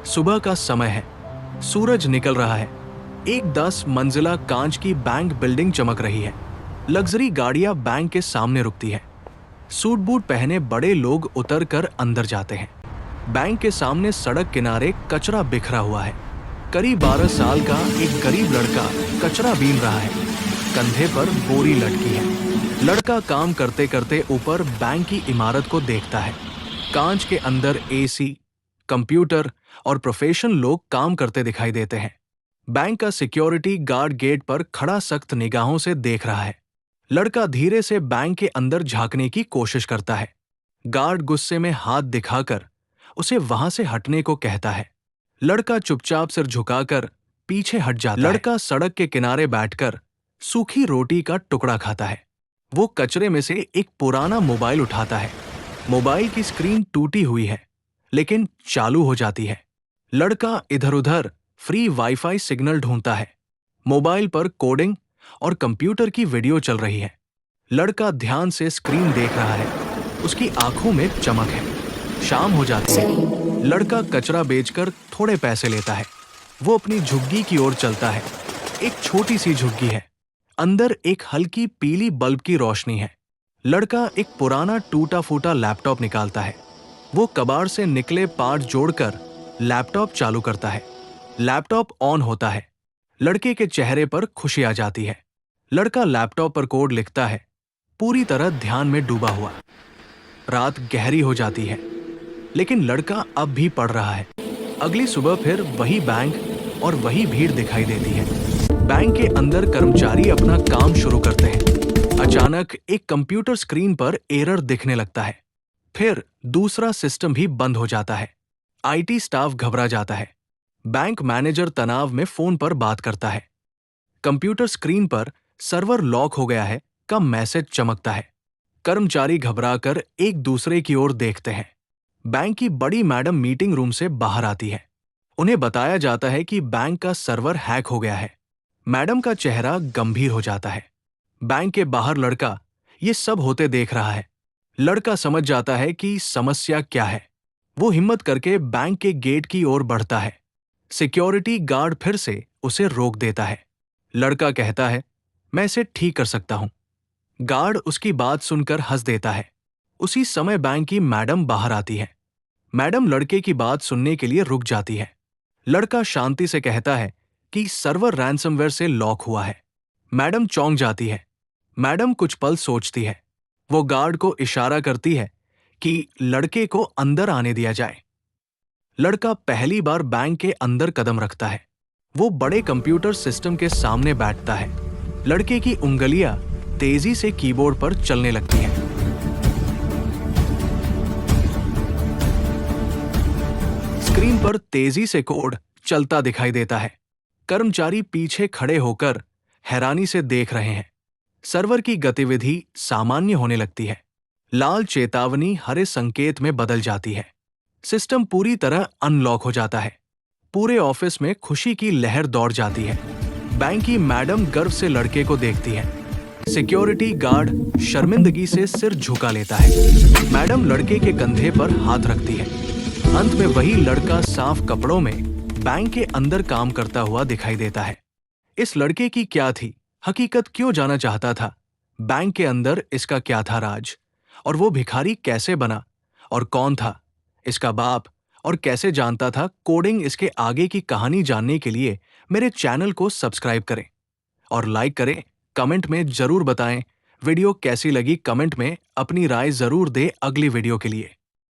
सुबह का समय है, सूरज निकल रहा है। एक 10 मंजिला कांच की बैंक बिल्डिंग चमक रही है। लग्जरी गाड़ियां बैंक के सामने रुकती है। सूट बूट पहने बड़े लोग उतर कर अंदर जाते हैं। बैंक के सामने सड़क किनारे कचरा बिखरा हुआ है। करीब 12 साल का एक गरीब लड़का कचरा बीन रहा है। कंधे पर बोरी लटकी है। लड़का काम करते करते ऊपर बैंक की इमारत को देखता है। कांच के अंदर एसी, कंप्यूटर और प्रोफेशनल लोग काम करते दिखाई देते हैं। बैंक का सिक्योरिटी गार्ड गेट पर खड़ा सख्त निगाहों से देख रहा है। लड़का धीरे से बैंक के अंदर झांकने की कोशिश करता है। गार्ड गुस्से में हाथ दिखाकर उसे वहां से हटने को कहता है। लड़का चुपचाप सिर झुकाकर पीछे हट जाता है। लड़का सड़क के किनारे बैठकर सूखी रोटी का टुकड़ा खाता है। वो कचरे में से एक पुराना मोबाइल उठाता है। मोबाइल की स्क्रीन टूटी हुई है, लेकिन चालू हो जाती है। लड़का इधर-उधर फ्री वाईफाई सिग्नल ढूंढता है। मोबाइल पर कोडिंग और कंप्यूटर की वीडियो चल रही है। लड़का ध्यान से स्क्रीन देख रहा है। उसकी आंखों में चमक है। शाम हो जाती है। लड़का कचरा बेचकर थोड़े पैसे लेता है। वो अपनी झुग्गी की ओर चलता है। एक छोटी सी झुग्गी है। अंदर एक हल्की पीली बल्ब की रोशनी है। लड़का एक पुराना टूटा फूटा लैपटॉप निकालता है। वो कबाड़ से निकले पार्ट जोड़कर लैपटॉप चालू करता है। लैपटॉप ऑन होता है। लड़के के चेहरे पर खुशी आ जाती है। लड़का लैपटॉप पर कोड लिखता है, पूरी तरह ध्यान में डूबा हुआ। रात गहरी हो जाती है, लेकिन लड़का अब भी पढ़ रहा है। अगली सुबह फिर वही बैंक और वही भीड़ दिखाई देती है। बैंक के अंदर कर्मचारी अपना काम शुरू करते हैं। अचानक एक कंप्यूटर स्क्रीन पर एरर दिखने लगता है। फिर दूसरा सिस्टम भी बंद हो जाता है। आईटी स्टाफ घबरा जाता है। बैंक मैनेजर तनाव में फोन पर बात करता है। कंप्यूटर स्क्रीन पर सर्वर लॉक हो गया है का मैसेज चमकता है। कर्मचारी घबराकर एक दूसरे की ओर देखते हैं। बैंक की बड़ी मैडम मीटिंग रूम से बाहर आती है। उन्हें बताया जाता है कि बैंक का सर्वर हैक हो गया है। मैडम का चेहरा गंभीर हो जाता है। बैंक के बाहर लड़का ये सब होते देख रहा है। लड़का समझ जाता है कि समस्या क्या है। वो हिम्मत करके बैंक के गेट की ओर बढ़ता है। सिक्योरिटी गार्ड फिर से उसे रोक देता है। लड़का कहता है, मैं इसे ठीक कर सकता हूं। गार्ड उसकी बात सुनकर हंस देता है। उसी समय बैंक की मैडम बाहर आती है। मैडम लड़के की बात सुनने के लिए रुक जाती है। लड़का शांति से कहता है कि सर्वर रैंसमवेयर से लॉक हुआ है। मैडम चौंक जाती है। मैडम कुछ पल सोचती है। वो गार्ड को इशारा करती है कि लड़के को अंदर आने दिया जाए। लड़का पहली बार बैंक के अंदर कदम रखता है। वो बड़े कंप्यूटर सिस्टम के सामने बैठता है। लड़के की उंगलियां तेजी से कीबोर्ड पर चलने लगती हैं। स्क्रीन पर तेजी से कोड चलता दिखाई देता है। कर्मचारी पीछे खड़े होकर हैरानी से देख रहे हैं। सर्वर की गतिविधि सामान्य होने लगती है। लाल चेतावनी हरे संकेत में बदल जाती है। सिस्टम पूरी तरह अनलॉक हो जाता है। पूरे ऑफिस में खुशी की लहर दौड़ जाती है। बैंक की मैडम गर्व से लड़के को देखती है। सिक्योरिटी गार्ड शर्मिंदगी से सिर झुका लेता है। मैडम लड़के के कंधे पर हाथ रखती है। अंत में वही लड़का साफ कपड़ों में बैंक के अंदर काम करता हुआ दिखाई देता है। इस लड़के की क्या थी हकीकत, क्यों जाना चाहता था? बैंक के अंदर इसका क्या था राज? और वो भिखारी कैसे बना? और कौन था इसका बाप? और कैसे जानता था कोडिंग? इसके आगे की कहानी जानने के लिए मेरे चैनल को सब्सक्राइब करें और लाइक करें। कमेंट में जरूर बताएं वीडियो कैसी लगी। कमेंट में अपनी राय जरूर दें अगली वीडियो के लिए।